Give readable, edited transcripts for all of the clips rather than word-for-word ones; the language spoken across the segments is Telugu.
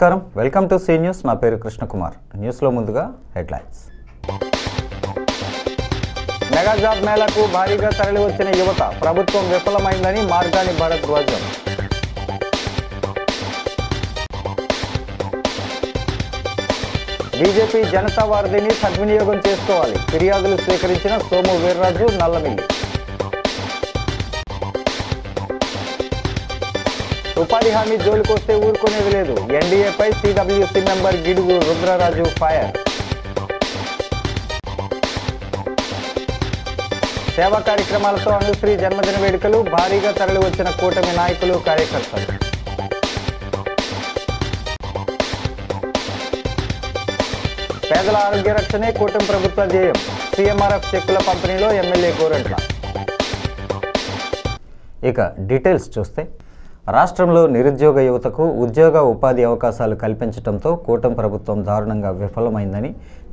నమస్కారం, వెల్కమ్ టు సి న్యూస్. నా పేరు కృష్ణకుమార్. న్యూస్లో ముందుగా హెడ్లైన్స్. మెగా జాబ్ మేళాకు భారీగా తరలి వచ్చిన యువత, ప్రభుత్వం విఫలమైందని మార్గాని భరత్ ధ్వజం. బీజేపీ జనతా వారధిని సద్వినియోగం చేసుకోవాలి, ఫిర్యాదులు స్వీకరించిన సోము వీర్రాజు, నల్లమిల్లి. ఉపాధి హామీ జోలికొస్తే ఊరుకునేది లేదు, ఎన్డీఏపై CWC member Gidugu Rudraraju fire. సేవా కార్యక్రమాలతో అనుశ్రీ జన్మదిన వేడుకలు, భారీగా తరలి వచ్చిన కూటమి నాయకులు, కార్యకర్తలు. పేదల ఆరోగ్య రక్షణే కూటమి ప్రభుత్వ ధ్యేయం, సీఎంఆర్ఎఫ్ చెక్కుల పంపిణీలో ఎమ్మెల్యే గోరంట్ల. ఇక డీటెయిల్స్ చూస్తే, రాష్ట్రంలో నిరుద్యోగ యువతకు ఉద్యోగ ఉపాధి అవకాశాలు కల్పించడంతో కూటమి ప్రభుత్వం దారుణంగా విఫలమైందని,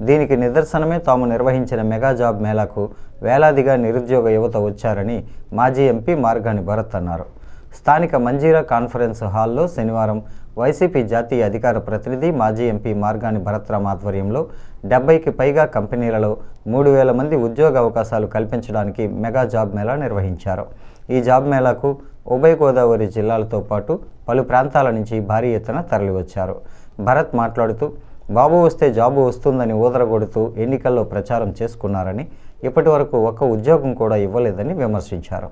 దీనికి నిదర్శనమే తాము నిర్వహించిన మెగా జాబ్ మేళాకు వేలాదిగా నిరుద్యోగ యువత వచ్చారని మాజీ ఎంపీ మార్గాని భరత్ అన్నారు. స్థానిక మంజీరా కాన్ఫరెన్స్ హాల్లో శనివారం వైసీపీ జాతీయ అధికార ప్రతినిధి మాజీ ఎంపీ మార్గాని భరత్రామ్ ఆధ్వర్యంలో 70కి పైగా కంపెనీలలో 3000 మంది ఉద్యోగ అవకాశాలు కల్పించడానికి మెగా జాబ్ మేళా నిర్వహించారు. ఈ జాబ్ మేళాకు ఉభయ గోదావరి జిల్లాలతో పాటు పలు ప్రాంతాల నుంచి భారీ ఎత్తున తరలివచ్చారు. భరత్ మాట్లాడుతూ, బాబు వస్తే జాబు వస్తుందని ఊదరగొడుతూ ఎన్నికల్లో ప్రచారం చేసుకున్నారని, ఇప్పటి వరకు ఒక్క ఉద్యోగం కూడా ఇవ్వలేదని విమర్శించారు.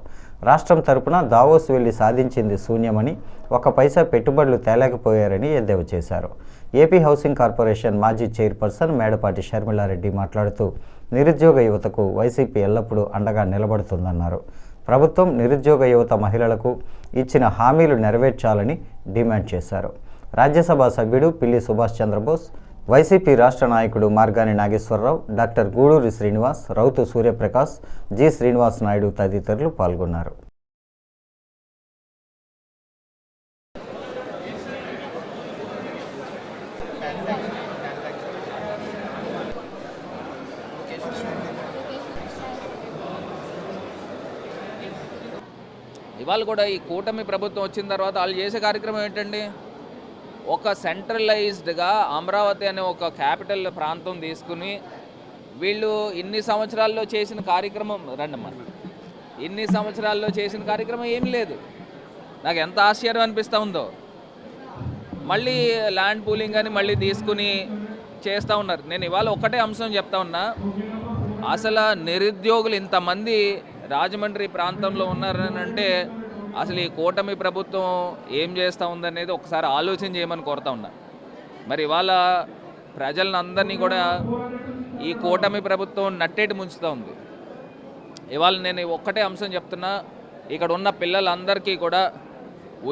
రాష్ట్రం తరపున దావోస్ వెళ్లి సాధించింది శూన్యమని, ఒక్క పైసా పెట్టుబడులు తేలేకపోయారని ఎద్దేవా చేశారు. ఏపీ హౌసింగ్ కార్పొరేషన్ మాజీ చైర్పర్సన్ మేడపాటి షర్మిలారెడ్డి మాట్లాడుతూ, నిరుద్యోగ యువతకు వైసీపీ ఎల్లప్పుడూ అండగా నిలబడుతుందన్నారు. ప్రభుత్వం నిరుద్యోగ యువత మహిళలకు ఇచ్చిన హామీలు నెరవేర్చాలని డిమాండ్ చేశారు. రాజ్యసభ సభ్యుడు పిల్లి సుభాష్ చంద్రబోస్, వైసీపీ రాష్ట్ర నాయకుడు మార్గాని నాగేశ్వరరావు, డాక్టర్ గూడూరి శ్రీనివాస్, రౌతు సూర్యప్రకాష్, జి శ్రీనివాస్ నాయుడు తదితరులు పాల్గొన్నారు. ఇవాళ కూడా ఈ కూటమి ప్రభుత్వం వచ్చిన తర్వాత వాళ్ళు చేసే కార్యక్రమం ఏంటండి, ఒక సెంట్రలైజ్డ్గా అమరావతి అనే ఒక క్యాపిటల్ ప్రాంతం తీసుకుని వీళ్ళు ఇన్ని సంవత్సరాల్లో చేసిన కార్యక్రమం ఇన్ని సంవత్సరాల్లో చేసిన కార్యక్రమం ఏం లేదు. నాకు ఎంత ఆశ్చర్యం అనిపిస్తూ ఉందో, మళ్ళీ ల్యాండ్ పూలింగ్ అని మళ్ళీ తీసుకుని చేస్తూ ఉన్నారు. నేను ఇవాళ ఒకటే అంశం చెప్తా ఉన్నా, అసలు నిరుద్యోగులు ఇంతమంది రాజమండ్రి ప్రాంతంలో ఉన్నారని అంటే అసలు ఈ కూటమి ప్రభుత్వం ఏం చేస్తూ ఉందనేది ఒకసారి ఆలోచన చేయమని కోరుతా ఉన్నా. మరి ఇవాళ ప్రజలను అందరినీ కూడా ఈ కూటమి ప్రభుత్వం నట్టేటి ముంచుతూ ఉంది. ఇవాళ నేను ఒక్కటే అంశం చెప్తున్నా, ఇక్కడ ఉన్న పిల్లలందరికీ కూడా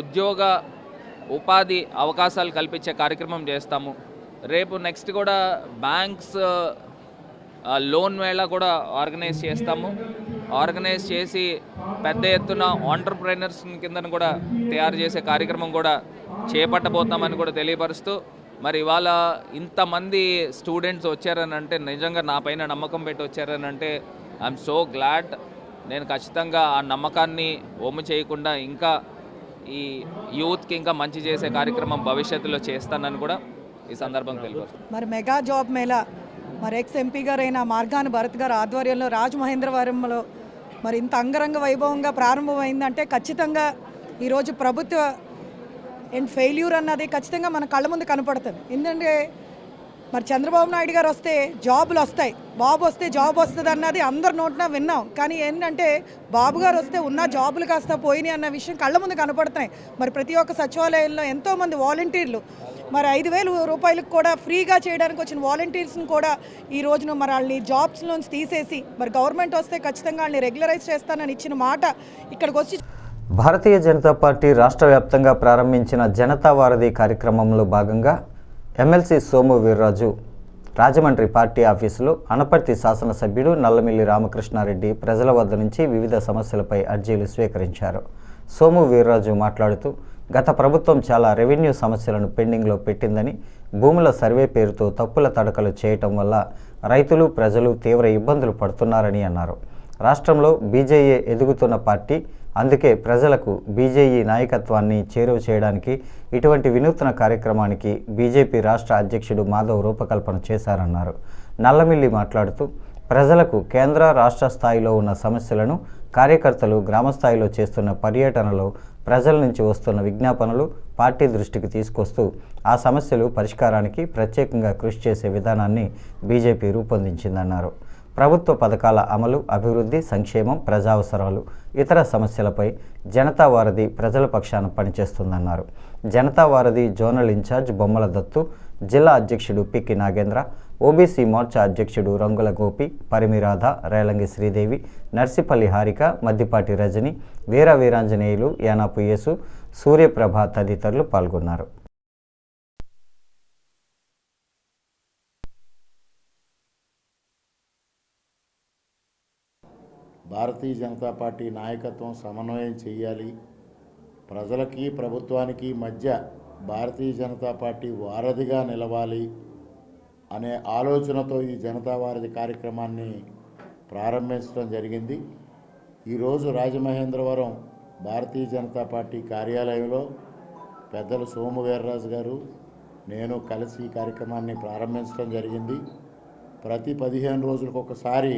ఉద్యోగ ఉపాధి అవకాశాలు కల్పించే కార్యక్రమం చేస్తాము. రేపు నెక్స్ట్ కూడా బ్యాంక్స్ లోన్ మేళా కూడా ఆర్గనైజ్ చేస్తాము. ఆర్గనైజ్ చేసి పెద్ద ఎత్తున ఆంటర్ప్రెనర్స్ కిందను కూడా తయారు చేసే కార్యక్రమం కూడా చేపట్టబోతామని కూడా తెలియపరుస్తూ, మరి ఇవాళ ఇంతమంది స్టూడెంట్స్ వచ్చారని అంటే, నిజంగా నా పైన నమ్మకం పెట్టి వచ్చారని అంటే ఐఎమ్ సో గ్లాడ్. నేను ఖచ్చితంగా ఆ నమ్మకాన్ని ఒమ్ము చేయకుండా ఇంకా ఈ యూత్కి ఇంకా మంచి చేసే కార్యక్రమం భవిష్యత్తులో చేస్తానని కూడా ఈ సందర్భంగా తెలియపరుస్తాను. మరి మెగా జాబ్ మేళా మరి ఎక్స్ ఎంపీ గారైన మార్గాని భరత్ గారు ఆధ్వర్యంలో రాజమహేంద్రవరంలో మరి ఇంత అంగరంగ వైభవంగా ప్రారంభమైందంటే ఖచ్చితంగా ఈరోజు ప్రభుత్వ ఫెయిల్యూర్ అన్నది ఖచ్చితంగా మన కళ్ళ ముందు కనపడుతుంది. ఎందుకంటే మరి చంద్రబాబు నాయుడు గారు వస్తే జాబులు వస్తాయి, బాబు వస్తే జాబ్ వస్తుంది అన్నది అందరి నోటిన విన్నాం. కానీ ఏంటంటే బాబు గారు వస్తే ఉన్న జాబులు కాస్త పోయినాయి అన్న విషయం కళ్ళ ముందు కనపడుతున్నాయి. మరి ప్రతి ఒక్క సచివాలయంలో ఎంతోమంది వాలంటీర్లు మరి 5,000 రూపాయలకు కూడా ఫ్రీగా చేయడానికి వచ్చిన వాలంటీర్స్ని కూడా ఈ రోజున మరి వాళ్ళని జాబ్స్లోంచి తీసేసి మరి గవర్నమెంట్ వస్తే ఖచ్చితంగా వాళ్ళని రెగ్యులరైజ్ చేస్తానని ఇచ్చిన మాట ఇక్కడికి వచ్చి. భారతీయ జనతా పార్టీ రాష్ట్ర వ్యాప్తంగా ప్రారంభించిన జనతా వారధి కార్యక్రమంలో భాగంగా ఎమ్మెల్సీ సోము వీర్రాజు రాజమండ్రి పార్టీ ఆఫీసులో అనపర్తి శాసనసభ్యుడు నల్లమిల్లి రామకృష్ణారెడ్డి ప్రజల వద్ద నుంచి వివిధ సమస్యలపై అర్జీలు స్వీకరించారు. సోము వీర్రాజు మాట్లాడుతూ, గత ప్రభుత్వం చాలా రెవెన్యూ సమస్యలను పెండింగ్లో పెట్టిందని, భూముల సర్వే పేరుతో తప్పుల తడకలు చేయటం వల్ల రైతులు ప్రజలు తీవ్ర ఇబ్బందులు పడుతున్నారని అన్నారు. రాష్ట్రంలో బీజేఏ ఎదుగుతున్న పార్టీ, అందుకే ప్రజలకు బీజేఈ నాయకత్వాన్ని చేరువ చేయడానికి ఇటువంటి వినూత్న కార్యక్రమానికి బీజేపీ రాష్ట్ర అధ్యక్షుడు మాధవ్ రూపకల్పన చేశారన్నారు. నల్లమిల్లి మాట్లాడుతూ ప్రజలకు కేంద్ర రాష్ట్ర స్థాయిలో ఉన్న సమస్యలను కార్యకర్తలు గ్రామస్థాయిలో చేస్తున్న పర్యటనలో ప్రజల నుంచి వస్తున్న విజ్ఞాపనలు పార్టీ దృష్టికి తీసుకొస్తూ ఆ సమస్యలు పరిష్కారానికి ప్రత్యేకంగా కృషి చేసే విధానాన్ని బీజేపీ రూపొందించిందన్నారు. ప్రభుత్వ పథకాల అమలు, అభివృద్ధి, సంక్షేమం, ప్రజావసరాలు, ఇతర సమస్యలపై జనతా వారధి ప్రజల పక్షాన పనిచేస్తుందన్నారు. జనతా వారధి జోనల్ ఇన్ఛార్జ్ బొమ్మల దత్తు, జిల్లా అధ్యక్షుడు పిక్కి నాగేంద్ర, ఓబీసీ మోర్చా అధ్యక్షుడు రంగుల గోపి, పరిమిరాధ, రేలంగి శ్రీదేవి, నర్సిపల్లి హారిక, మద్దిపాటి రజని, వీర వీరాంజనేయులు, యానాపు యేసు, సూర్యప్రభ తదితరులు పాల్గొన్నారు. భారతీయ జనతా పార్టీ నాయకత్వం సమన్వయం చేయాలి, ప్రజలకి ప్రభుత్వానికి మధ్య భారతీయ జనతా పార్టీ వారధిగా నిలవాలి అనే ఆలోచనతో ఈ జనతా వారధి కార్యక్రమాన్ని ప్రారంభించడం జరిగింది. ఈరోజు రాజమహేంద్రవరం భారతీయ జనతా పార్టీ కార్యాలయంలో పెద్దలు సోము వీర్రాజు గారు, నేను కలిసి ఈ కార్యక్రమాన్ని ప్రారంభించడం జరిగింది. ప్రతి 15 రోజులకు ఒకసారి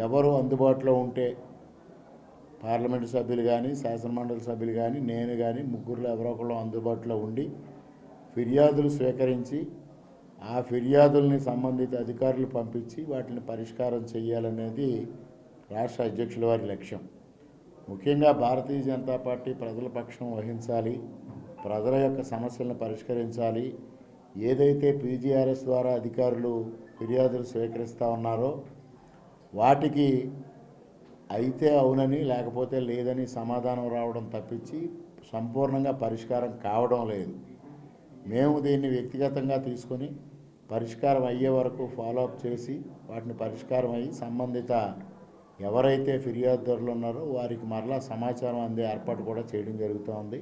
ఎవరు అందుబాటులో ఉంటే పార్లమెంటు సభ్యులు కానీ, శాసనమండలి సభ్యులు కానీ, నేను కానీ, ముగ్గురులో ఎవరో ఒకళ్ళు అందుబాటులో ఉండి ఫిర్యాదులు స్వీకరించి ఆ ఫిర్యాదుల్ని సంబంధిత అధికారులు పంపించి వాటిని పరిష్కారం చేయాలనేది రాష్ట్ర అధ్యక్షుల వారి లక్ష్యం. ముఖ్యంగా భారతీయ జనతా పార్టీ ప్రజల పక్షం వహించాలి, ప్రజల యొక్క సమస్యలను పరిష్కరించాలి. ఏదైతే పీజీఆర్ఎస్ ద్వారా అధికారులు ఫిర్యాదులు స్వీకరిస్తూ ఉన్నారో వాటికి అయితే అవునని లేకపోతే లేదని సమాధానం రావడం తప్పించి సంపూర్ణంగా పరిష్కారం కావడం లేదు. మేము దీన్ని వ్యక్తిగతంగా తీసుకొని పరిష్కారం అయ్యే వరకు ఫాలోఅప్ చేసి వాటిని పరిష్కారం అయ్యి సంబంధిత ఎవరైతే ఫిర్యాదుదారులు ఉన్నారో వారికి మరలా సమాచారం అందే ఏర్పాటు కూడా చేయడం జరుగుతోంది.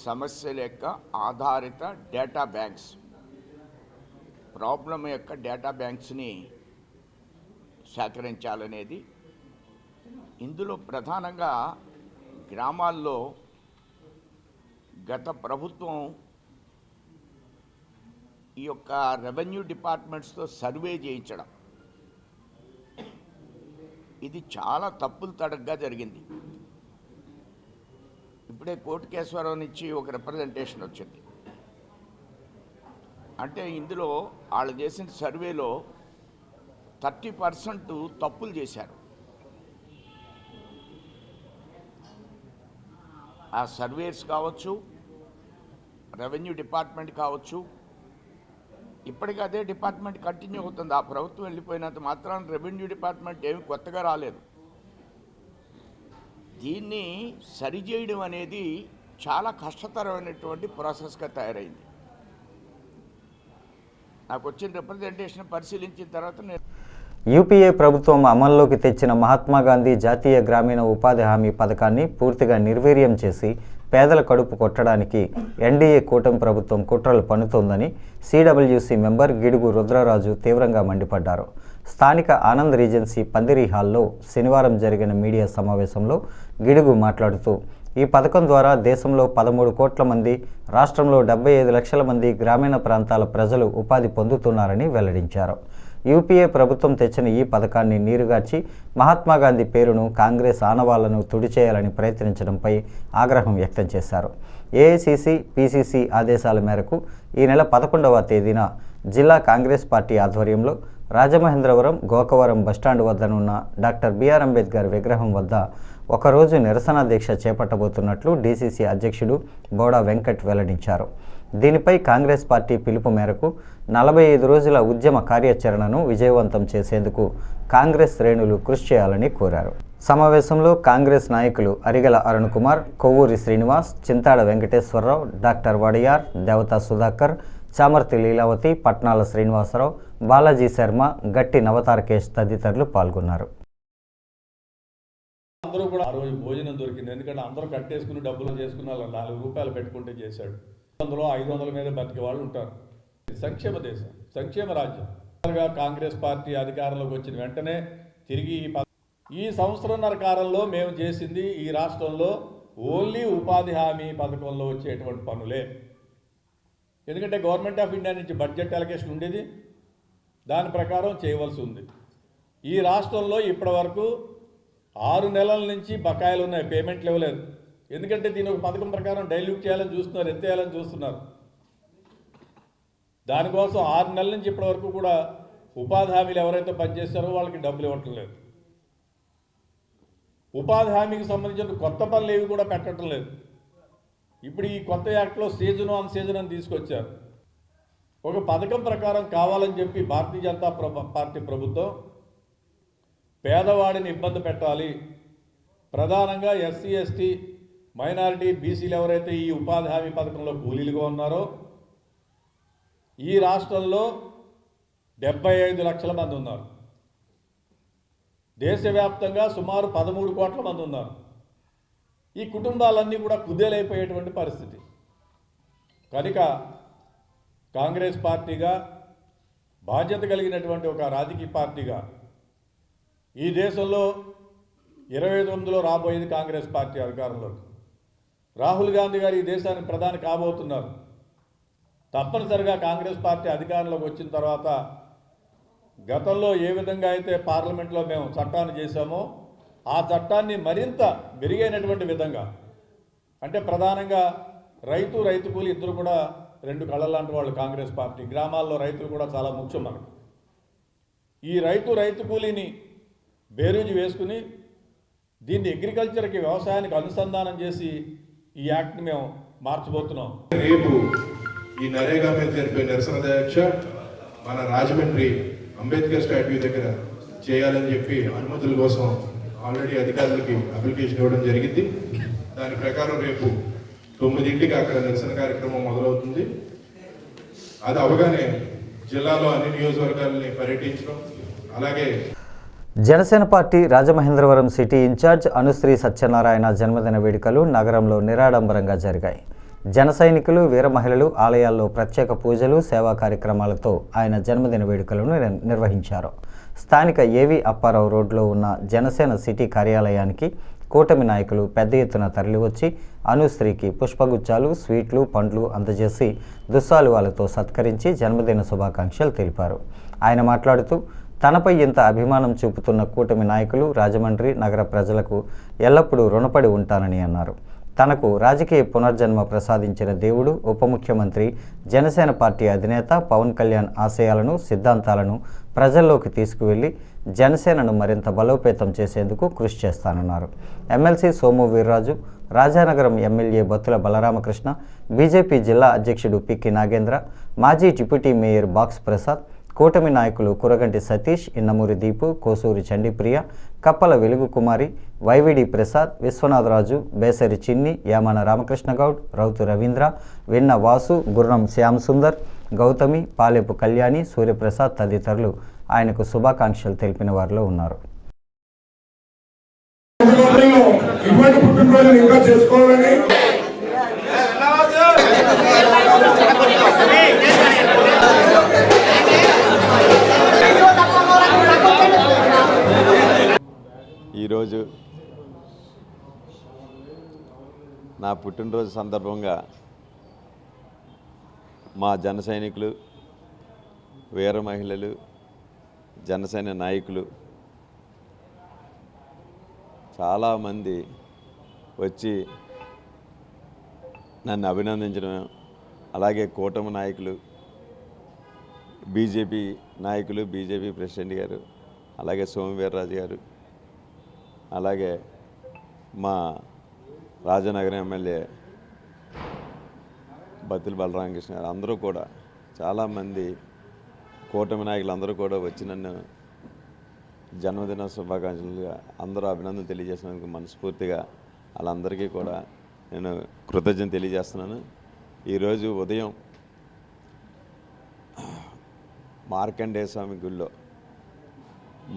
సమస్యల యొక్క ఆధారిత డేటా బ్యాంక్స్, ప్రాబ్లం యొక్క డేటా బ్యాంక్స్ని సేకరించాలనేది. ఇందులో ప్రధానంగా గ్రామాల్లో గత ప్రభుత్వం ఈ యొక్క రెవెన్యూ డిపార్ట్మెంట్స్తో సర్వే చేయించడం, ఇది చాలా తప్పులు తడగ్గా జరిగింది. ఇప్పుడే కోటికేశ్వరరావు నుంచి ఒక రిప్రజెంటేషన్ వచ్చింది. అంటే ఇందులో వాళ్ళు చేసిన సర్వేలో 30% తప్పులు చేశారు. ఆ సర్వేర్స్ కావచ్చు, రెవెన్యూ డిపార్ట్మెంట్ కావచ్చు, ఇప్పటికీ అదే డిపార్ట్మెంట్ కంటిన్యూ అవుతుంది. ఆ ప్రభుత్వం వెళ్ళిపోయినంత మాత్రాన రెవెన్యూ డిపార్ట్మెంట్ ఏమి కొత్తగా రాలేదు. దీన్ని సరిచేయడం అనేది చాలా కష్టతరమైనటువంటి ప్రాసెస్గా తయారైంది. నాకు వచ్చిన రిప్రజెంటేషన్ పరిశీలించిన తర్వాత నేను యూపీఏ ప్రభుత్వం అమల్లోకి తెచ్చిన మహాత్మాగాంధీ జాతీయ గ్రామీణ ఉపాధి హామీ పథకాన్ని పూర్తిగా నిర్వీర్యం చేసి పేదల కడుపు కొట్టడానికి ఎన్డీఏ కూటమి ప్రభుత్వం కుట్రలు పన్నుతోందని సిడబ్ల్యూసీ మెంబర్ గిడుగు రుద్రరాజు తీవ్రంగా మండిపడ్డారు. స్థానిక ఆనంద్ రీజెన్సీ పందిరి హాల్లో శనివారం జరిగిన మీడియా సమావేశంలో గిడుగు మాట్లాడుతూ ఈ పథకం ద్వారా దేశంలో 13 కోట్ల మంది, రాష్ట్రంలో 75 లక్షల మంది గ్రామీణ ప్రాంతాల ప్రజలు ఉపాధి పొందుతున్నారని వెల్లడించారు. యూపీఏ ప్రభుత్వం తెచ్చిన ఈ పథకాన్ని నీరుగార్చి మహాత్మాగాంధీ పేరును, కాంగ్రెస్ ఆనవాళ్లను తుడిచేయాలని ప్రయత్నించడంపై ఆగ్రహం వ్యక్తం చేశారు. ఏఐసీసీ, పీసీసీ ఆదేశాల మేరకు ఈ నెల 11వ తేదీన జిల్లా కాంగ్రెస్ పార్టీ ఆధ్వర్యంలో రాజమహేంద్రవరం గోకవరం బస్టాండ్ వద్దనున్న డాక్టర్ బిఆర్ అంబేద్కర్ విగ్రహం వద్ద ఒకరోజు నిరసన దీక్ష చేపట్టబోతున్నట్లు డీసీసీ అధ్యక్షుడు బోడా వెంకట్ వెల్లడించారు. దీనిపై కాంగ్రెస్ పార్టీ పిలుపు మేరకు 45 రోజుల ఉద్యమ కార్యాచరణను విజయవంతం చేసేందుకు కాంగ్రెస్ శ్రేణులు కృషి చేయాలని కోరారు. సమావేశంలో కాంగ్రెస్ నాయకులు అరిగల అరుణ్ కుమార్, కొవ్వూరి శ్రీనివాస్, చింతాడ వెంకటేశ్వరరావు, డాక్టర్ వడియార్, దేవతా సుధాకర్, చామర్తి లీలావతి, పట్నాల శ్రీనివాసరావు, బాలాజీ శర్మ, గట్టి నవతారకేష్ తదితరులు పాల్గొన్నారు. అందరూ కూడా ఆ రోజు భోజనం దొరికింది. ఎందుకంటే అందరూ కట్టేసుకుని డబ్బులు చేసుకున్న 4 రూపాయలు పెట్టుకుంటే చేశాడు. అందులో 500 మీద బతికే వాళ్ళు ఉంటారు. సంక్షేమ దేశం, సంక్షేమ రాజ్యం. కాంగ్రెస్ పార్టీ అధికారంలోకి వచ్చిన వెంటనే తిరిగి ఈ సంవత్సరంన్నర కాలంలో మేము చేసింది ఈ రాష్ట్రంలో ఓన్లీ ఉపాధి హామీ పథకంలో వచ్చేటువంటి పనులే. ఎందుకంటే గవర్నమెంట్ ఆఫ్ ఇండియా నుంచి బడ్జెట్ అలొకేషన్ ఉండేది, దాని ప్రకారం చేయవలసి ఉంది. ఈ రాష్ట్రంలో ఇప్పటి వరకు 6 నెలల నుంచి బకాయిలు ఉన్నాయి, పేమెంట్లు ఇవ్వలేదు. ఎందుకంటే దీని ఒక పథకం ప్రకారం డైల్యూట్ చేయాలని చూస్తున్నారు, ఎత్తేయాలని చూస్తున్నారు. దానికోసం 6 నెలల నుంచి ఇప్పటి వరకు కూడా ఉపాధి హామీలు ఎవరైతే పనిచేస్తారో వాళ్ళకి డబ్బులు ఇవ్వటం లేదు. ఉపాధి హామీకి సంబంధించిన కొత్త పనులు ఏవి కూడా పెట్టడం లేదు. ఇప్పుడు ఈ కొత్త యాక్ట్లో సీజన్ ఆన్ సీజన్ అని తీసుకొచ్చారు. ఒక పథకం ప్రకారం కావాలని చెప్పి భారతీయ జనతా పార్టీ ప్రభుత్వం పేదవాడిని ఇబ్బంది పెట్టాలి, ప్రధానంగా ఎస్సీ ఎస్టీ మైనారిటీ బీసీలు ఎవరైతే ఈ ఉపాధి హామీ పథకంలో కూలీలుగా ఉన్నారో ఈ రాష్ట్రంలో 75 లక్షల మంది ఉన్నారు. దేశవ్యాప్తంగా సుమారు 13 కోట్ల మంది ఉన్నారు. ఈ కుటుంబాలన్నీ కూడా కుదేలైపోయేటువంటి పరిస్థితి. కనుక కాంగ్రెస్ పార్టీగా, బాధ్యత కలిగినటువంటి ఒక రాజకీయ పార్టీగా ఈ దేశంలో 29లో రాబోయేది కాంగ్రెస్ పార్టీ అధికారంలోకి. రాహుల్ గాంధీ గారు ఈ దేశానికి ప్రధాని కాబోతున్నారు. తప్పనిసరిగా కాంగ్రెస్ పార్టీ అధికారంలోకి వచ్చిన తర్వాత గతంలో ఏ విధంగా అయితే పార్లమెంట్లో మేము చట్టాన్ని చేశామో ఆ చట్టాన్ని మరింత మెరుగైనటువంటి విధంగా, అంటే ప్రధానంగా రైతు కూలి ఇద్దరు కూడా 2 కళ్ళ లాంటి వాళ్ళు కాంగ్రెస్ పార్టీ. గ్రామాల్లో రైతులు కూడా చాలా ముఖ్యం మనకు. ఈ రైతు కూలీని బేరీజు వేసుకుని దీన్ని అగ్రికల్చర్కి, వ్యవసాయానికి అనుసంధానం చేసి ఈ యాక్ట్ని మేము మార్చబోతున్నాం. రేపు ఈ నరేగా మీద జరిపే నిరసన దీక్ష మన రాజమండ్రి అంబేద్కర్ స్టాట్యూ దగ్గర చేయాలని చెప్పి అనుమతుల కోసం ఆల్రెడీ అధికారులకి అప్లికేషన్ ఇవ్వడం జరిగింది. దాని ప్రకారం రేపు 9ంటికి అక్కడ నిరసన కార్యక్రమం మొదలవుతుంది. అది అవగానే జిల్లాలో అన్ని నియోజకవర్గాలని పర్యటించడం, అలాగే Janasena party Rajamahendravaram city incharge Anushri Satyanarayana జన్మదిన వేడుకలు నగరంలో నిరాడంబరంగా జరిగాయి. జన సైనికులు, వీర మహిళలు ఆలయాల్లో ప్రత్యేక పూజలు, సేవా కార్యక్రమాలతో ఆయన జన్మదిన వేడుకలను నిర్వహించారు. స్థానిక ఏవి అప్పారావు రోడ్లో ఉన్న జనసేన సిటీ కార్యాలయానికి కూటమి నాయకులు పెద్ద ఎత్తున తరలివచ్చి అనుశ్రీకి పుష్పగుచ్చాలు, స్వీట్లు, పండ్లు అందజేసి దుస్సాలువాలతో సత్కరించి జన్మదిన శుభాకాంక్షలు తెలిపారు. ఆయన మాట్లాడుతూ తనపై ఇంత అభిమానం చూపుతున్న కూటమి నాయకులు, రాజమండ్రి నగర ప్రజలకు ఎల్లప్పుడూ రుణపడి ఉంటానని అన్నారు. తనకు రాజకీయ పునర్జన్మ ప్రసాదించిన దేవుడు, ఉప ముఖ్యమంత్రి, జనసేన పార్టీ అధినేత పవన్ కళ్యాణ్ ఆశయాలను, సిద్ధాంతాలను ప్రజల్లోకి తీసుకువెళ్లి జనసేనను మరింత బలోపేతం చేసేందుకు కృషి చేస్తానన్నారు. MLC Somu Veerraju, Rajanagaram MLA Battula Balaramakrishna, BJP జిల్లా అధ్యక్షుడు పిక్కి నాగేంద్ర, మాజీ డిప్యూటీ మేయర్ బాక్స్ ప్రసాద్, కూటమి నాయకులు కురగంటి సతీష్, ఇన్నమూరి దీపు, కోసూరి చండీప్రియ, కప్పల వెలుగు కుమారి, వైవిడి ప్రసాద్, విశ్వనాథరాజు, బేసరి చిన్ని, యామాన రామకృష్ణ గౌడ్, రౌతు రవీంద్ర, వెన్న వాసు, గుర్రం శ్యామ్ సుందర్, గౌతమి, పాలెపు కళ్యాణి, సూర్యప్రసాద్ తదితరులు ఆయనకు శుభాకాంక్షలు తెలిపిన వారిలో ఉన్నారు. ఈరోజు నా పుట్టినరోజు సందర్భంగా మా జన సైనికులు, వీర మహిళలు, జనసేన నాయకులు చాలామంది వచ్చి నన్ను అభినందించడం, అలాగే కూటమి నాయకులు, బీజేపీ నాయకులు, బీజేపీ ప్రెసిడెంట్ గారు, అలాగే సోము వీర్రాజు గారు, అలాగే మా రాజనగరం ఎమ్మెల్యే బత్తుల బలరామకృష్ణ గారు, అందరూ కూడా చాలామంది కూటమి నాయకులు అందరూ కూడా వచ్చి నన్ను జన్మదిన శుభాకాంక్షలుగా అందరూ అభినందన తెలియజేసినందుకు మనస్ఫూర్తిగా వాళ్ళందరికీ కూడా నేను కృతజ్ఞత తెలియజేస్తున్నాను. ఈరోజు ఉదయం మార్కండేయ స్వామి గుళ్ళో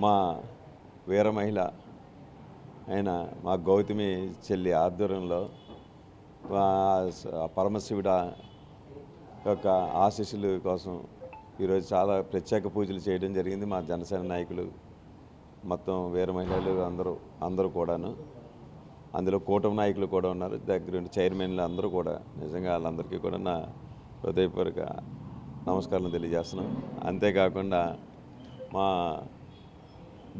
మా వీర మహిళ అయిన మా గౌతమి చెల్లి ఆధ్వర్యంలో పరమశివుడ యొక్క ఆశీస్సుల కోసం ఈరోజు చాలా ప్రత్యేక పూజలు చేయడం జరిగింది. మా జనసేన నాయకులు మొత్తం వీర మహిళలు అందరూ కూడాను, అందులో కూటమి నాయకులు కూడా ఉన్నారు, దగ్గరుండి చైర్మన్లు అందరూ కూడా. నిజంగా వాళ్ళందరికీ కూడా నా హృదయపూర్వక నమస్కారం తెలియజేస్తున్నాం. అంతేకాకుండా మా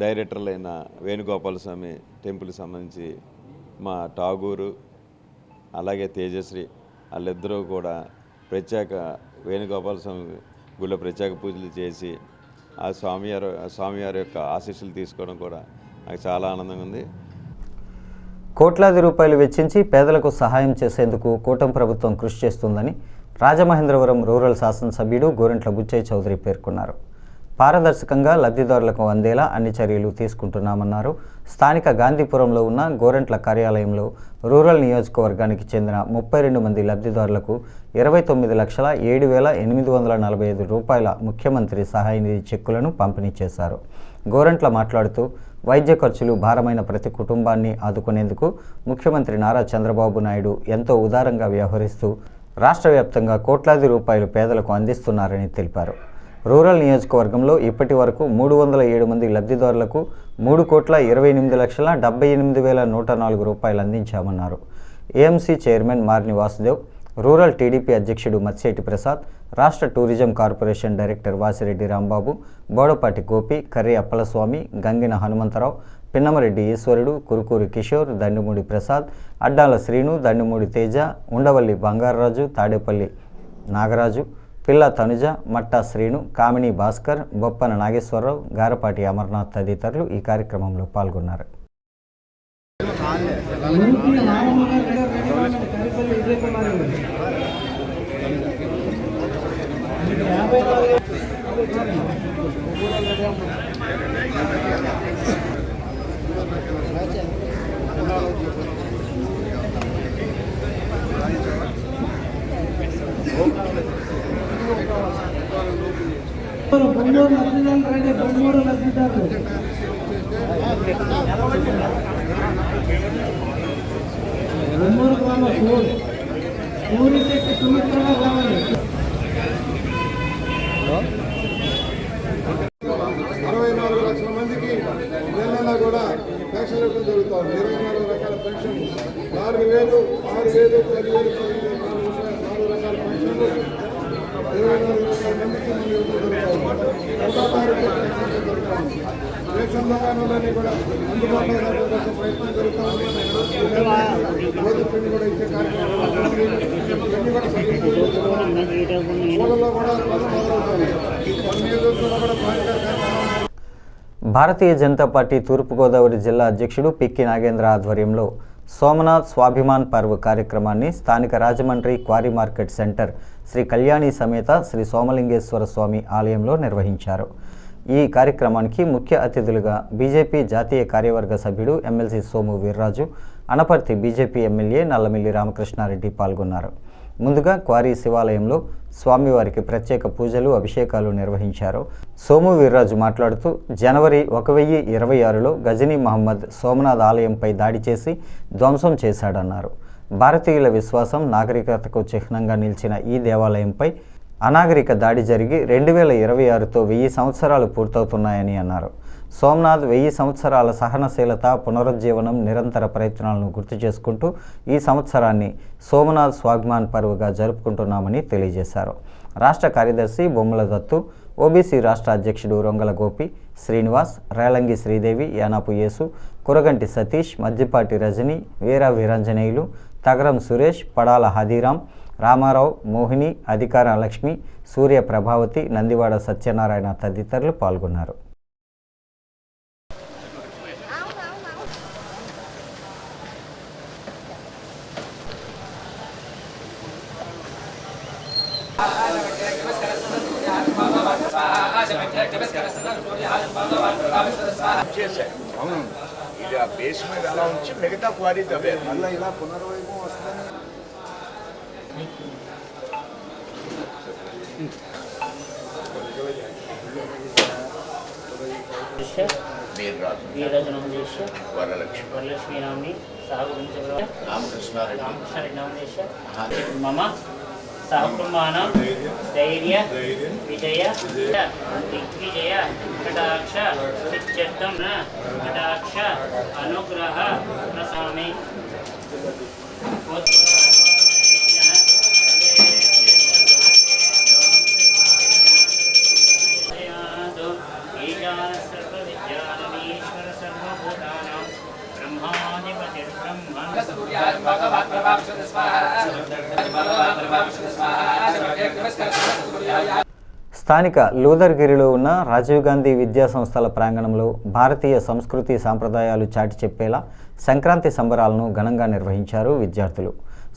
డైరెక్టర్లైన వేణుగోపాల స్వామి టెంపుల్కి సంబంధించి మా ఠాగూరు అలాగే తేజశ్రీ వాళ్ళిద్దరూ కూడా ప్రత్యేక వేణుగోపాల స్వామి గుళ్ళో ప్రత్యేక పూజలు చేసి ఆ స్వామివారి యొక్క ఆశీస్సులు తీసుకోవడం కూడా నాకు చాలా ఆనందంగా ఉంది. కోట్లాది రూపాయలు వెచ్చించి పేదలకు సహాయం చేసేందుకు కూటమి ప్రభుత్వం కృషి చేస్తుందని రాజమహేంద్రవరం రూరల్ శాసనసభ్యుడు గోరంట్ల బుచ్చయ్య చౌదరి పేర్కొన్నారు. పారదర్శకంగా లబ్ధిదారులకు అందేలా అన్ని చర్యలు తీసుకుంటున్నామన్నారు. స్థానిక గాంధీపురంలో ఉన్న గోరంట్ల కార్యాలయంలో రూరల్ నియోజకవర్గానికి చెందిన 32 మంది లబ్ధిదారులకు 29,07,845 రూపాయల ముఖ్యమంత్రి సహాయ నిధి చెక్కులను పంపిణీ చేశారు. గోరంట్ల మాట్లాడుతూ వైద్య ఖర్చులు భారమైన ప్రతి కుటుంబాన్ని ఆదుకునేందుకు ముఖ్యమంత్రి నారా చంద్రబాబు నాయుడు ఎంతో ఉదారంగా వ్యవహరిస్తూ రాష్ట్ర వ్యాప్తంగా కోట్లాది రూపాయలు పేదలకు అందిస్తున్నారని తెలిపారు. రూరల్ నియోజకవర్గంలో ఇప్పటి వరకు 307 మంది లబ్ధిదారులకు 3,28,78,104 రూపాయలు అందించామన్నారు. AMC chairman Marni Vasudev, rural TDP అధ్యక్షుడు మత్స్యేటి ప్రసాద్, రాష్ట్ర tourism corporation director Vasireddy Rambabu, Bodapati Gopi, Karri Appalaswamy, Gangina Hanumantharao, Pinnamareddy Eswarudu, Kurukuri Kishore, దండుమూడి Prasad, Addala Srinu, దండుమూడి Teja, Undavalli Bangararaju, Tadepalli Nagaraju, పిల్ల తనుజ, మట్టా శ్రీను, కామిని భాస్కర్, బొప్పన నాగేశ్వరరావు, గారపాటి అమర్నాథ్ తదితరులు ఈ కార్యక్రమంలో పాల్గొన్నారు. నెల కూడా పెన్షన్ ఇవ్వడం జరుగుతుంది. 24 రకాల పెన్షన్, 4,000, 6,000, 10,000, 4 రకాల పెన్షన్లు 24 రకాల మందికి మనం ఇవ్వడం జరుగుతుంది. 1వ తారీఖు పెన్షన్ జరుగుతుంది. రేషన్ దుకాణాలన్నీ కూడా అందుబాటులో ఉండడం కోసం ప్రయత్నం జరుగుతుంది. గోధుమ పిండి కూడా ఇచ్చే కార్యక్రమం ఇవన్నీ కూడా ఊళ్ళలో కూడా మొదలవుతాయి. నియోజకవర్గంలో కూడా బాగా భారతీయ జనతా పార్టీ తూర్పుగోదావరి జిల్లా అధ్యక్షుడు పిక్కి నాగేంద్ర ఆధ్వర్యంలో సోమనాథ్ స్వాభిమాన్ పర్వ్ కార్యక్రమాన్ని స్థానిక Rajahmundry quarry market centre Shri Kalyani సమేత శ్రీ సోమలింగేశ్వర స్వామి ఆలయంలో నిర్వహించారు. ఈ కార్యక్రమానికి ముఖ్య అతిథులుగా బీజేపీ జాతీయ కార్యవర్గ సభ్యుడు MLC Somu Veerraju, Anaparthi BJP MLA Nallamilli Ramakrishna Reddy పాల్గొన్నారు. ముందుగా క్వారీ శివాలయంలో స్వామివారికి ప్రత్యేక పూజలు, అభిషేకాలు నిర్వహించారు. సోము వీర్రాజు మాట్లాడుతూ జనవరి 1026లో గజనీ మహమ్మద్ సోమనాథ్ ఆలయంపై దాడి చేసి ధ్వంసం చేశాడన్నారు. భారతీయుల విశ్వాసం, నాగరికతకు చిహ్నంగా నిలిచిన ఈ దేవాలయంపై అనాగరిక దాడి జరిగి 2026తో 1000 సంవత్సరాలు పూర్తవుతున్నాయని అన్నారు. సోమనాథ్ 1000 సంవత్సరాల సహనశీలత, పునరుజ్జీవనం, నిరంతర ప్రయత్నాలను గుర్తు చేసుకుంటూ ఈ సంవత్సరాన్ని సోమనాథ్ స్వాభిమాన్ పర్వ్గా జరుపుకుంటున్నామని తెలియజేశారు. రాష్ట్ర కార్యదర్శి బొమ్మల దత్తు, ఓబీసీ రాష్ట్ర అధ్యక్షుడు రొంగల గోపి, శ్రీనివాస్, రేలంగి శ్రీదేవి, యానాపు యేసు, కురగంటి సతీష్, మద్దిపాటి రజని, వీర వీరాంజనేయులు, తగరం సురేష్, పడాల హదీరాం, రామారావు, మోహిని, అధికార లక్ష్మి, సూర్య ప్రభావతి, నందివాడ సత్యనారాయణ తదితరులు పాల్గొన్నారు. అవును, ఇది ఆ బేస్ మీద అలా ఉంచి మిగతా క్వారీ తవ్వే మళ్ళీ ఇలా పునర్వైభవం వస్తుందని వరలక్ష్మి నామిని రామకృష్ణారెడ్డి మమ సహకుమానం ధైర్య విజయ దిగ్విజయ కటాక్ష చిత్తం కటాక్ష అనుగ్రహ ప్రసామి స్థానిక లూదర్గిరిలో ఉన్న రాజీవ్ గాంధీ విద్యా సంస్థల ప్రాంగణంలో భారతీయ సంస్కృతి సాంప్రదాయాలు చాటి చెప్పేలా సంక్రాంతి సంబరాలను ఘనంగా నిర్వహించారు విద్యార్థులు.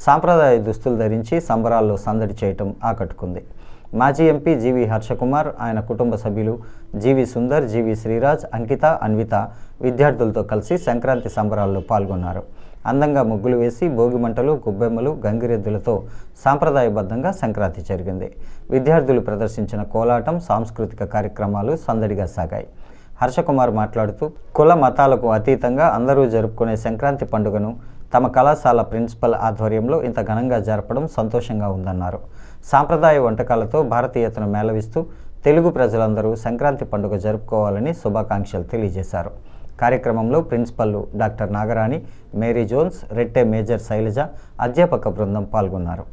సాంప్రదాయ దుస్తులు ధరించి సంబరాల్లో సందడి చేయటం ఆకట్టుకుంది. మాజీ ఎంపీ జీవి హర్షకుమార్, ఆయన కుటుంబ సభ్యులు జీవి సుందర్, జీవి శ్రీరాజ్, అంకిత, అన్విత విద్యార్థులతో కలిసి సంక్రాంతి సంబరాల్లో పాల్గొన్నారు. అందంగా ముగ్గులు వేసి భోగి మంటలు, గుబ్బెమ్మలు, గంగిరెద్దులతో సాంప్రదాయబద్ధంగా సంక్రాంతి జరిగింది. విద్యార్థులు ప్రదర్శించిన కోలాటం, సాంస్కృతిక కార్యక్రమాలు సందడిగా సాగాయి. హర్షకుమార్ మాట్లాడుతూ కుల మతాలకు అతీతంగా అందరూ జరుపుకునే సంక్రాంతి పండుగను తమ కళాశాల ప్రిన్సిపల్ ఆధ్వర్యంలో ఇంత ఘనంగా జరపడం సంతోషంగా ఉందన్నారు. సాంప్రదాయ వంటకాలతో భారతీయతను మేళవిస్తూ తెలుగు ప్రజలందరూ సంక్రాంతి పండుగ జరుపుకోవాలని శుభాకాంక్షలు తెలియజేశారు. కార్యక్రమంలో ప్రిన్సిపల్లు doctor Nagarani, Mary Jones, Rette major Sailaja, అధ్యాపక బృందం పాల్గొన్నారు.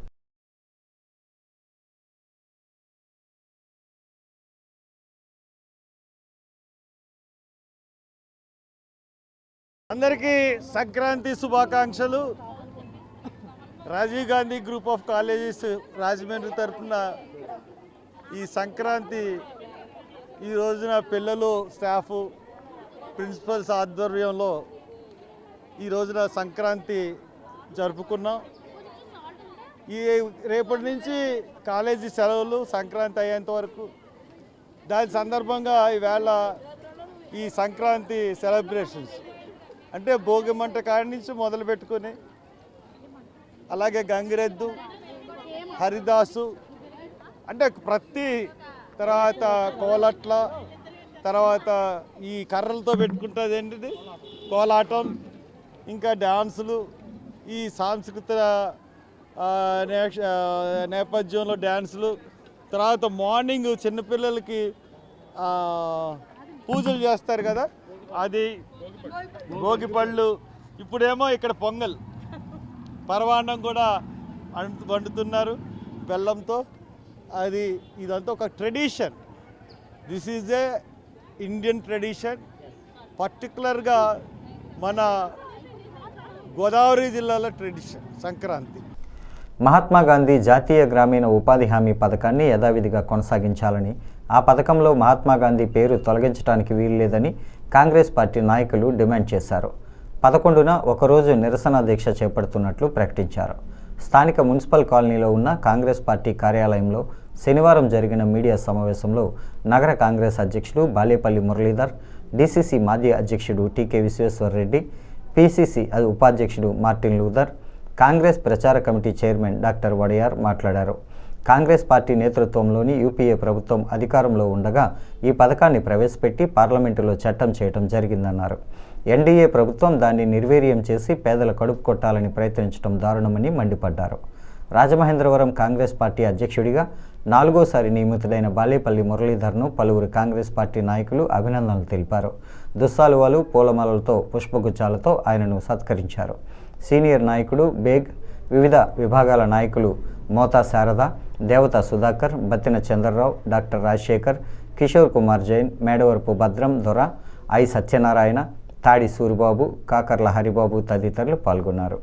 అందరికీ సంక్రాంతి శుభాకాంక్షలు. Rajiv Gandhi group of colleges Rajahmundry తరఫున ఈ సంక్రాంతి ఈ రోజున పిల్లలు, స్టాఫ్, ప్రిన్సిపల్స్ ఆధ్వర్యంలో ఈ రోజున సంక్రాంతి జరుపుకున్నాం. రేపటి నుంచి కాలేజీ సెలవులు సంక్రాంతి అయ్యేంత వరకు. దాని సందర్భంగా ఈవేళ ఈ సంక్రాంతి సెలబ్రేషన్స్ అంటే భోగి మంట కాడి నుంచి మొదలు పెట్టుకొని అలాగే గంగిరెద్దు, హరిదాసు అంటే ప్రతి తర్వాత కోలట్ల, తర్వాత ఈ కర్రలతో పెట్టుకుంటుంది ఏంటిది కోలాటం, ఇంకా డ్యాన్సులు, ఈ సాంస్కృతిక నేపథ్యంలో డ్యాన్సులు, తర్వాత మార్నింగ్ చిన్నపిల్లలకి పూజలు చేస్తారు కదా, అది భోగి పళ్ళు. ఇప్పుడేమో ఇక్కడ పొంగల్, పరవాన్నం కూడా వండుతున్నారు బెల్లంతో. ఇదంతా ఒక tradition. This is a Indian tradition. పర్టికులర్గా మన గోదావరి జిల్లాలో ట్రెడిషన్ సంక్రాంతి. మహాత్మా గాంధీ జాతీయ గ్రామీణ ఉపాధి హామీ పథకాన్ని యథావిధిగా కొనసాగించాలని, ఆ పథకంలో మహాత్మా గాంధీ పేరు తొలగించడానికి వీల్లేదని కాంగ్రెస్ పార్టీ నాయకులు డిమాండ్ చేశారు. 11న ఒకరోజు నిరసన దీక్ష చేపడుతున్నట్లు ప్రకటించారు. స్థానిక మున్సిపల్ కాలనీలో ఉన్న కాంగ్రెస్ పార్టీ కార్యాలయంలో శనివారం జరిగిన మీడియా సమావేశంలో నగర కాంగ్రెస్ అధ్యక్షుడు బాలేపల్లి మురళీధర్, డీసీసీ మాజీ అధ్యక్షుడు టీకే విశ్వేశ్వరరెడ్డి, పీసీసీ ఉపాధ్యక్షుడు మార్టిన్ లూథర్, కాంగ్రెస్ ప్రచార కమిటీ చైర్మన్ డాక్టర్ వడియార్ మాట్లాడారు. కాంగ్రెస్ పార్టీ నేతృత్వంలోని యూపీఏ ప్రభుత్వం అధికారంలో ఉండగా ఈ పథకాన్ని ప్రవేశపెట్టి పార్లమెంటులో చట్టం చేయడం జరిగిందన్నారు. ఎన్డీఏ ప్రభుత్వం దాన్ని నిర్వీర్యం చేసి పేదల కడుపు కొట్టాలని ప్రయత్నించడం దారుణమని మండిపడ్డారు. రాజమహేంద్రవరం కాంగ్రెస్ పార్టీ అధ్యక్షుడిగా 4వసారి నియమితుడైన బాలేపల్లి మురళీధర్ను పలువురు కాంగ్రెస్ పార్టీ నాయకులు అభినందనలు తెలిపారు. దుస్సాలువాలు, పూలమాలలతో, పుష్పగుచ్చాలతో ఆయనను సత్కరించారు. సీనియర్ నాయకుడు బేగ్, వివిధ విభాగాల నాయకులు మోతా శారద, దేవత సుధాకర్, బత్తిన చంద్రరావు, డాక్టర్ రాజశేఖర్, కిషోర్ కుమార్ జైన్, మేడవరపు భద్రం దొర, ఐ సత్యనారాయణ, తాడి సూరిబాబు, కాకర్ల హరిబాబు తదితరులు పాల్గొన్నారు.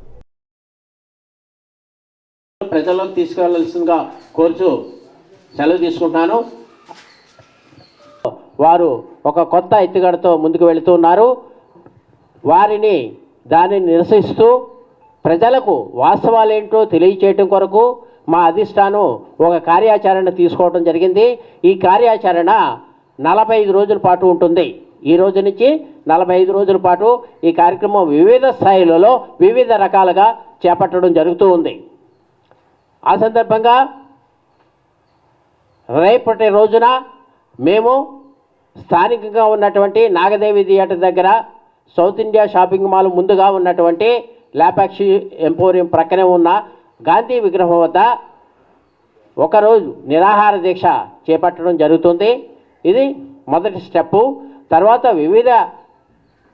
ప్రజల్లోకి తీసుకెళ్లాల్సిందిగా కోరుచు సెలవు తీసుకుంటున్నాను. వారు ఒక కొత్త ఎత్తుగడతో ముందుకు వెళుతున్నారు. వారిని దానిని నిరసిస్తూ ప్రజలకు వాస్తవాలేంటో తెలియచేయటం కొరకు మా అధిష్టానం ఒక కార్యాచరణ తీసుకోవడం జరిగింది. ఈ కార్యాచరణ 45 రోజుల పాటు ఉంటుంది. ఈ రోజు నుంచి 45 రోజుల పాటు ఈ కార్యక్రమం వివిధ స్థాయిలలో వివిధ రకాలుగా చేపట్టడం జరుగుతూ ఉంది. ఆ సందర్భంగా రేపటి రోజున మేము స్థానికంగా ఉన్నటువంటి నాగదేవి థియేటర్ దగ్గర సౌత్ ఇండియా షాపింగ్ మాల్ ముందుగా ఉన్నటువంటి లేపాక్షి ఎంపోరియం ప్రక్కనే ఉన్న గాంధీ విగ్రహం వద్ద ఒకరోజు నిరాహార దీక్ష చేపట్టడం జరుగుతుంది. ఇది మొదటి స్టెప్పు. తర్వాత వివిధ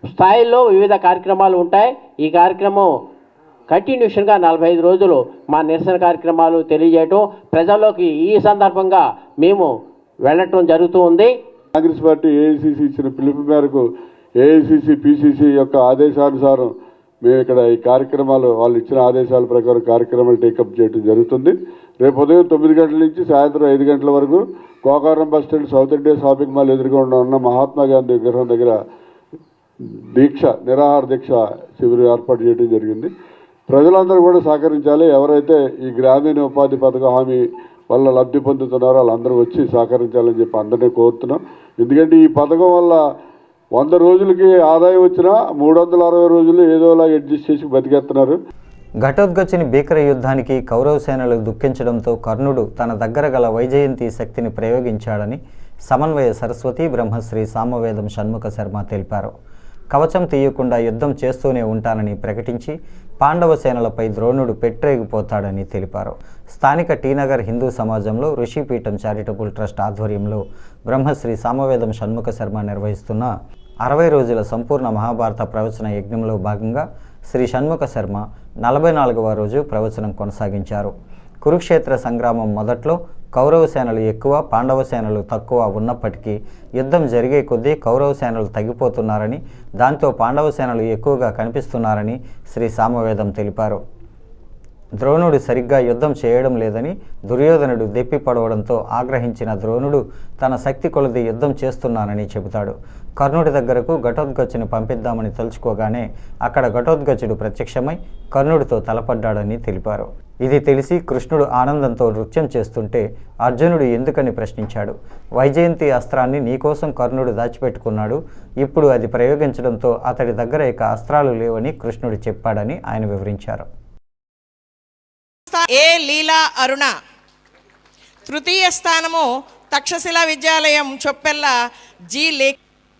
స్థాయిల్లో వివిధ కార్యక్రమాలు ఉంటాయి. ఈ కార్యక్రమం కంటిన్యూషన్గా 45 రోజులు మా నిరసన కార్యక్రమాలు తెలియజేయటం, ప్రజల్లోకి ఈ సందర్భంగా మేము వెళ్ళటం జరుగుతూ ఉంది. కాంగ్రెస్ పార్టీ ఏఐసిసి ఇచ్చిన పిలుపు మేరకు ఏఐసిసి పిసిసి యొక్క ఆదేశానుసారం మేము ఇక్కడ ఈ కార్యక్రమాలు వాళ్ళు ఇచ్చిన ఆదేశాల ప్రకారం కార్యక్రమాలు టేకప్ చేయడం జరుగుతుంది. రేపు ఉదయం 9 గంటల నుంచి సాయంత్రం 5 గంటల వరకు Kokaram bus stand South India shopping mall ఎదురుగా ఉన్న మహాత్మా గాంధీ విగ్రహం దగ్గర నిరాహార దీక్ష శిబిరం ఏర్పాటు చేయడం జరిగింది. ప్రజలందరూ కూడా సహకరించాలి. ఎవరైతే ఈ గ్రామీణ ఉపాధి పథకం హామీ వల్ల లబ్ధి పొందుతున్నారో వాళ్ళందరూ వచ్చి సహకరించాలని చెప్పి అందరినీ కోరుతున్నాం. ఎందుకంటే ఈ పథకం వల్ల 100 రోజులకి ఆదాయం వచ్చినా 360 రోజులు ఏదోలా అడ్జస్ట్ చేసి బతికేస్తున్నారు. ఘటోత్కచుని భీకర యుద్ధానికి కౌరవ సేనలు దుఃఖించడంతో కర్ణుడు తన దగ్గర గల వైజయంతి శక్తిని ప్రయోగించాడని సమన్వయ సరస్వతి బ్రహ్మశ్రీ సామవేదం షణ్ముఖ శర్మ తెలిపారు. కవచం తీయకుండా యుద్ధం చేస్తూనే ఉంటానని ప్రకటించి పాండవ సేనలపై ద్రోణుడు పెట్టరేగిపోతాడని తెలిపారు. స్థానిక టీనగర్ హిందూ సమాజంలో ఋషిపీఠం చారిటబుల్ ట్రస్ట్ ఆధ్వర్యంలో బ్రహ్మశ్రీ సామవేదం షణ్ముఖ శర్మ నిర్వహిస్తున్న 60 రోజుల సంపూర్ణ మహాభారత ప్రవచన యజ్ఞంలో భాగంగా శ్రీ షణ్ముఖ శర్మ 44వ రోజు ప్రవచనం కొనసాగించారు. కురుక్షేత్ర సంగ్రామం మొదట్లో కౌరవ సేనలు ఎక్కువ, పాండవ సేనలు తక్కువ ఉన్నప్పటికీ యుద్ధం జరిగే కొద్దీ కౌరవ సేనలు తగ్గిపోతున్నారని, దాంతో పాండవ సేనలు ఎక్కువగా కనిపిస్తున్నారని శ్రీ సామవేదం తెలిపారు. ద్రోణుడు సరిగ్గా యుద్ధం చేయడం లేదని దుర్యోధనుడు దెప్పి పడవడంతో ఆగ్రహించిన ద్రోణుడు తన శక్తి కొలది యుద్ధం చేస్తున్నానని చెబుతాడు. కర్ణుడి దగ్గరకు ఘటోత్కచుని పంపిద్దామని తలుచుకోగానే అక్కడ ఘటోత్కచుడు ప్రత్యక్షమై కర్ణుడితో తలపడ్డాడని తెలిపారు. ఇది తెలిసి కృష్ణుడు ఆనందంతో నృత్యం చేస్తుంటే అర్జునుడు ఎందుకని ప్రశ్నించాడు. వైజయంతి అస్త్రాన్ని నీకోసం కర్ణుడు దాచిపెట్టుకున్నాడు, ఇప్పుడు అది ప్రయోగించడంతో అతడి దగ్గర ఇక అస్త్రాలు లేవని కృష్ణుడు చెప్పాడని ఆయన వివరించారు. ఏ లీలా అరుణ, తృతీయ స్థానము తక్షశిల విద్యాలయం చొప్పెల్ల జి లే.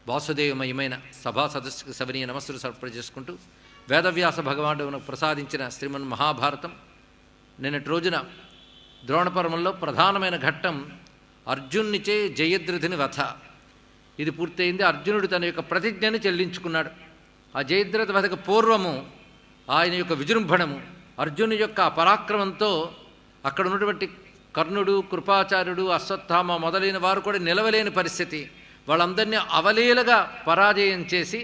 వాసుదేవమయమైన సభా సదస్సుకు సవనీయ నమస్సులు సమర్పణ చేసుకుంటూ వేదవ్యాస భగవానుడు ప్రసాదించిన శ్రీమన్ మహాభారతం నిన్నటి రోజున ద్రోణపర్వంలో ప్రధానమైన ఘట్టం అర్జునునిచే జయద్రథుని వధ. ఇది పూర్తయింది. అర్జునుడు తన యొక్క ప్రతిజ్ఞను చెల్లించుకున్నాడు. ఆ జయద్రథ వధకు పూర్వము ఆయన యొక్క విజృంభణము, అర్జును యొక్క పరాక్రమంతో అక్కడ ఉన్నటువంటి కర్ణుడు, కృపాచార్యుడు, అశ్వత్థామ మొదలైన వారు కూడా నిలవలేని పరిస్థితి. వాళ్ళందరినీ అవలీలగా పరాజయం చేసి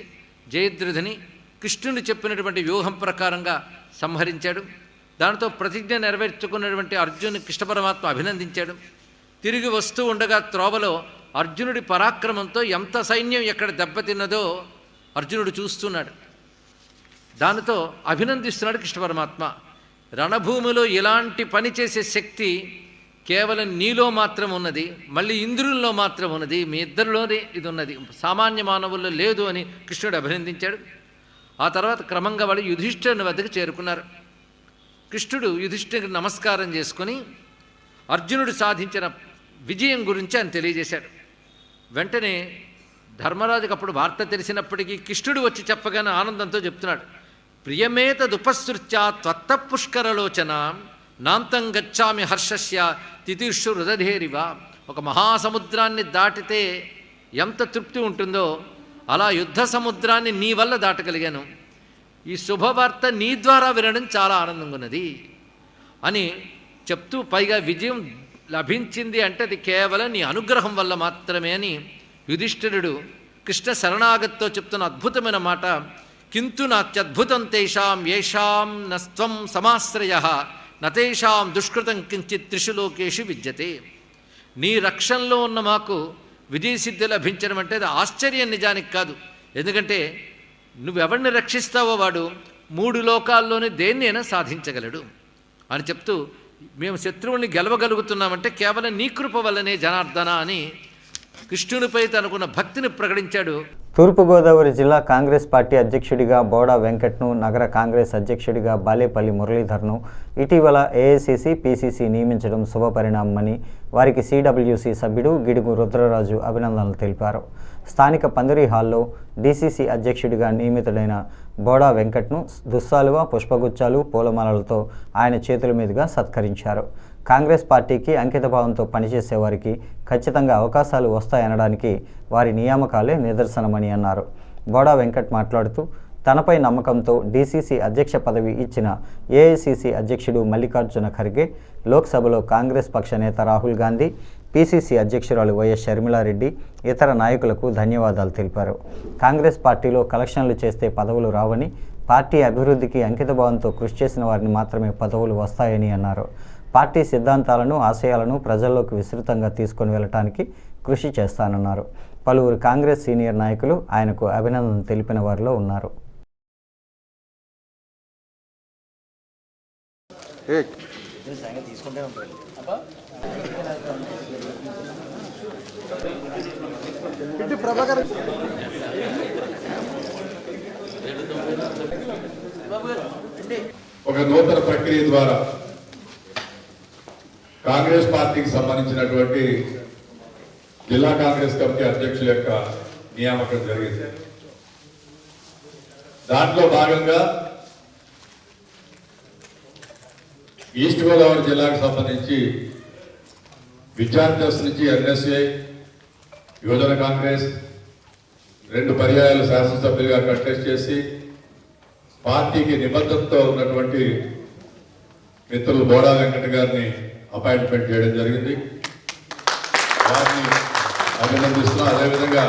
జయద్రథుని కృష్ణుడు చెప్పినటువంటి వ్యూహం ప్రకారంగా సంహరించాడు. దానితో ప్రతిజ్ఞ నెరవేర్చుకున్నటువంటి అర్జునుని కృష్ణ పరమాత్మ అభినందించాడు. తిరిగి వస్తూ ఉండగా త్రోవలో అర్జునుడి పరాక్రమంతో ఎంత సైన్యం ఎక్కడ దెబ్బతిన్నదో అర్జునుడు చూస్తున్నాడు. దానితో అభినందిస్తున్నాడు కృష్ణ పరమాత్మ. రణభూమిలో ఇలాంటి పని చేసే శక్తి కేవలం నీలో మాత్రం ఉన్నది, మళ్ళీ ఇంద్రుల్లో మాత్రం ఉన్నది, మీ ఇద్దరిలోనే ఇది ఉన్నది, సామాన్య మానవుల్లో లేదు అని కృష్ణుడు అభినందించాడు. ఆ తర్వాత క్రమంగా వాళ్ళు యుధిష్ఠిరుని వద్దకు చేరుకున్నారు. కృష్ణుడు యుధిష్ఠిరునికి నమస్కారం చేసుకుని అర్జునుడు సాధించిన విజయం గురించి ఆయన తెలియజేశాడు. వెంటనే ధర్మరాజుకు అప్పుడు వార్త తెలిసినప్పటికీ కృష్ణుడు వచ్చి చెప్పగానే ఆనందంతో చెప్తున్నాడు. ప్రియమేత దుపసృత్యా త్వత్త పుష్కరలోచన నాంతం గచ్చామి హర్షస్య తితిర్షు హృదధేరివ. ఒక మహాసముద్రాన్ని దాటితే ఎంత తృప్తి ఉంటుందో అలా యుద్ధ సముద్రాన్ని నీ వల్ల దాటగలిగాను. ఈ శుభవార్త నీ ద్వారా వినడం చాలా ఆనందంగా ఉన్నది అని చెప్తూ, పైగా విజయం లభించింది అంటే అది కేవలం నీ అనుగ్రహం వల్ల మాత్రమే అని యుధిష్ఠిరుడు కృష్ణ శరణాగతితో చెప్తున్న అద్భుతమైన మాట. కింతు నాత్యద్భుతం తేషాం యేషాం నస్త్వం సమాశ్రయ నతేషాం దుష్కృతం కించిత్ త్రిషు లోకేషు విద్యతే. నీ రక్షణలో ఉన్న మాకు విజయసిద్ధి లభించడం అంటే అది ఆశ్చర్యం నిజానికి కాదు. ఎందుకంటే నువ్వెవరిని రక్షిస్తావో వాడు 3 లోకాల్లోనే దేన్నైనా సాధించగలడు అని చెప్తూ, మేము శత్రువుల్ని గెలవగలుగుతున్నామంటే కేవలం నీ కృప వల్లనే జనార్దన అని కృష్ణునిపై తనకున్న భక్తిని ప్రకటించాడు. తూర్పుగోదావరి జిల్లా కాంగ్రెస్ పార్టీ అధ్యక్షుడిగా బోడా వెంకట్ను, నగర కాంగ్రెస్ అధ్యక్షుడిగా బాలేపల్లి మురళీధర్ను ఇటీవల ఏఐసిసి, పిసిసి నియమించడం శుభపరిణామని వారికి సిడబ్ల్యూసి సభ్యుడు గిడుగు రుద్రరాజు అభినందనలు తెలిపారు. స్థానిక పందిరి హాల్లో డిసిసి అధ్యక్షుడిగా నియమితుడైన బోడా వెంకట్ను దుస్సాలువ, పుష్పగుచ్చాలు, పూలమాలలతో ఆయన చేతుల మీదుగా సత్కరించారు. కాంగ్రెస్ పార్టీకి అంకితభావంతో పనిచేసే వారికి ఖచ్చితంగా అవకాశాలు వస్తాయనడానికి వారి నియామకాలే నిదర్శనమని అన్నారు. బోడా వెంకట్ మాట్లాడుతూ తనపై నమ్మకంతో డీసీసీ అధ్యక్ష పదవి ఇచ్చిన ఏఐసీసీ అధ్యక్షుడు మల్లికార్జున ఖర్గే, లోక్సభలో కాంగ్రెస్ పక్ష నేత రాహుల్ గాంధీ, పీసీసీ అధ్యక్షురాలు వైఎస్ షర్మిలారెడ్డి, ఇతర నాయకులకు ధన్యవాదాలు తెలిపారు. కాంగ్రెస్ పార్టీలో కలెక్షన్లు చేస్తే పదవులు రావని, పార్టీ అభివృద్ధికి అంకితభావంతో కృషి చేసిన వారిని మాత్రమే పదవులు వస్తాయని అన్నారు. పార్టీ సిద్ధాంతాలను, ఆశయాలను ప్రజల్లోకి విస్తృతంగా తీసుకొని వెళ్ళటానికి కృషి చేస్తానన్నారు. పలువురు కాంగ్రెస్ సీనియర్ నాయకులు ఆయనకు అభినందనలు తెలిపిన వారిలో ఉన్నారు. ఒక నూతన ప్రక్రియ ద్వారా కాంగ్రెస్ పార్టీకి సంబంధించినటువంటి జిల్లా కాంగ్రెస్ కమిటీ అధ్యక్షుల యొక్క నియామకం జరిగింది. దాంట్లో భాగంగా ఈస్ట్ గోదావరి జిల్లాకు సంబంధించి విద్యార్థి దశ నుంచి ఎన్ఎస్ఏ, యువజన కాంగ్రెస్ 2 పర్యాయాలు శాసనసభ్యులుగా కంటెస్ట్ చేసి పార్టీకి నిబద్ధతతో ఉన్నటువంటి మిత్రులు బోడా వెంకట గారిని అపాయింట్మెంట్ చేయడం జరిగింది. వారిని అభినందిస్తున్నాం. అదేవిధంగా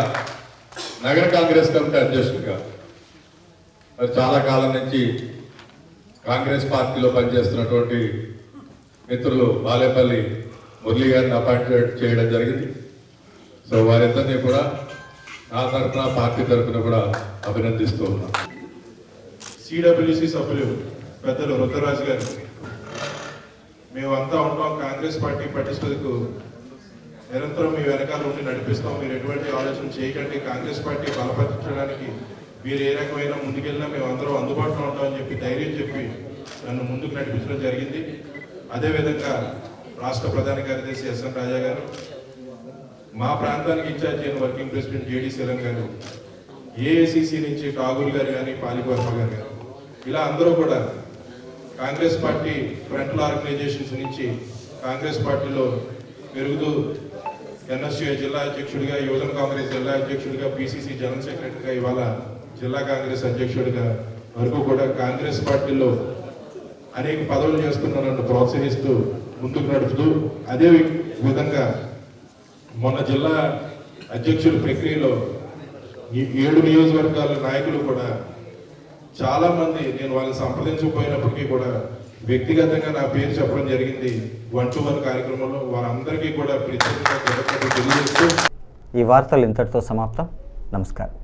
నగర కాంగ్రెస్ కమిటీ అధ్యక్షుడిగా మరి చాలా కాలం నుంచి కాంగ్రెస్ పార్టీలో పనిచేస్తున్నటువంటి మిత్రులు బాలేపల్లి మురళి గారిని అపాయింట్మెంట్ చేయడం జరిగింది. సో వారిద్దరినీ కూడా నా తరఫున, పార్టీ తరఫున కూడా అభినందిస్తూ ఉన్నాం. సిడబ్ల్యూసి సభ్యులు పెద్దలు రుద్రరాజు గారు, మేమంతా ఉంటాం, కాంగ్రెస్ పార్టీ పటిష్టతకు నిరంతరం మీ వెనకాల ఉండి నడిపిస్తాం, మీరు ఎటువంటి ఆలోచన చేయకండి, కాంగ్రెస్ పార్టీ బలపరచడానికి మీరు ఏ రకమైన ముందుకెళ్ళినా మేము అందరం అందుబాటులో ఉంటామని చెప్పి ధైర్యం చెప్పి నన్ను ముందుకు నడిపించడం జరిగింది. అదేవిధంగా రాష్ట్ర ప్రధాన కార్యదర్శి ఎస్ఎన్ రాజా గారు, మా ప్రాంతానికి ఇన్ఛార్జ్ అయిన వర్కింగ్ ప్రెసిడెంట్ జేడీ శీలం గారు, ఏఐసిసి నుంచి కాగూల్ గారు కానీ పాలివర్మ గారు, ఇలా అందరూ కూడా కాంగ్రెస్ పార్టీ ఫ్రంటల్ ఆర్గనైజేషన్స్ నుంచి కాంగ్రెస్ పార్టీలో పెరుగుతూ ఎన్ఎస్యూ జిల్లా అధ్యక్షుడిగా, యువజన కాంగ్రెస్ జిల్లా అధ్యక్షుడిగా, పిసిసి జనరల్ సెక్రటరీగా, ఇవాళ జిల్లా కాంగ్రెస్ అధ్యక్షుడిగా వరకు కూడా కాంగ్రెస్ పార్టీలో అనేక పదవులు చేస్తున్న నన్ను ప్రోత్సహిస్తూ ముందుకు నడుపుతూ, అదే విధంగా మొన్న జిల్లా అధ్యక్షుల ప్రక్రియలో ఈ 7 నియోజకవర్గాల నాయకులు కూడా చాలా మంది, నేను వాళ్ళని సంప్రదించకపోయినప్పటికీ కూడా వ్యక్తిగతంగా నా పేరు చెప్పడం జరిగింది 1-to-1 కార్యక్రమంలో. వారందరికీ కూడా ప్రత్యేకంగా తెలియజేస్తూ ఈ వార్తలు ఇంతటితో సమాప్తం. నమస్కారం.